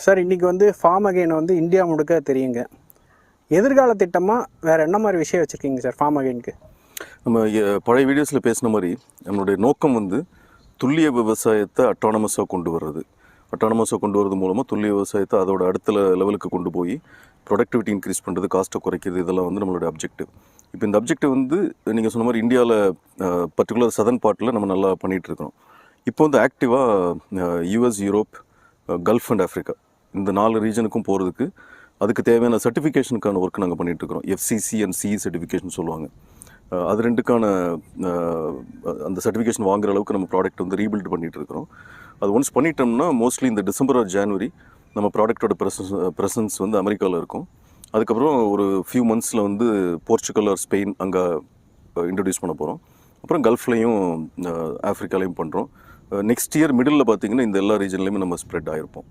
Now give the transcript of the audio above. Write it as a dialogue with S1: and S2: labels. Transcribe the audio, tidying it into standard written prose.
S1: Sir இன்றைக்கி வந்து form again வந்து இந்தியா முழுக்க தெரியுங்க. எதிர்கால திட்டமாக வேறு என்ன மாதிரி விஷயம் வச்சுருக்கீங்க சார் ஃபார்ம் அகைனுக்கு?
S2: நம்ம பழைய வீடியோஸில் பேசின மாதிரி நம்மளுடைய நோக்கம் வந்து துல்லிய விவசாயத்தை அட்டானமஸாக கொண்டு வர்றது. அட்டானமஸாக கொண்டு வரது மூலமாக துல்லிய விவசாயத்தை அதோட அடுத்த லெவலுக்கு கொண்டு போய் ப்ரொடக்டிவிட்டி இன்க்ரீஸ் பண்ணுறது, காஸ்ட்டை குறைக்கிறது, இதெல்லாம் வந்து நம்மளோட அப்ஜெக்டிவ். இப்போ இந்த அப்ஜெக்டிவ் வந்து நீங்கள் சொன்ன மாதிரி இந்தியாவில் பர்டிகுலர் சதர்ன் பார்ட்டில் நம்ம நல்லா பண்ணிகிட்ருக்கோம். இப்போ வந்து ஆக்டிவாக US, Europe, gulf and Africa இந்த 4 ரீஜனுக்கும் போகிறதுக்கு அதுக்கு தேவையான சர்டிஃபிகேஷனுக்கான ஒர்க் நாங்கள் பண்ணிகிட்ருக்கிறோம். எஃப்சிசி அண்ட் சிஇ சர்டிஃபிகேஷன் சொல்லுவாங்க. அது ரெண்டுக்கான அந்த சர்டிஃபிகேஷன் வாங்குற அளவுக்கு நம்ம ப்ராடக்ட் வந்து ரீபில்ட் பண்ணிகிட்டு இருக்கிறோம். அது ஒன்ஸ் பண்ணிட்டோம்னா மோஸ்ட்லி இந்த டிசம்பர் ஆர் ஜான்வரி நம்ம ப்ராடக்டோட ப்ரெசன்ஸ் வந்து அமெரிக்காவில் இருக்கும். அதுக்கப்புறம் ஒரு ஃபியூ மந்த்ஸில் வந்து போர்ச்சுகல் ஆர் ஸ்பெயின் அங்கே இன்ட்ரடியூஸ் பண்ண போகிறோம். அப்புறம் கல்ஃப்லையும் ஆஃப்ரிக்காலையும் பண்ணுறோம். நெக்ஸ்ட் இயர் மிடில் பார்த்திங்கன்னா இந்த எல்லா ரீஜன்லேயுமே நம்ம ஸ்ப்ரெட் ஆகிருப்போம்.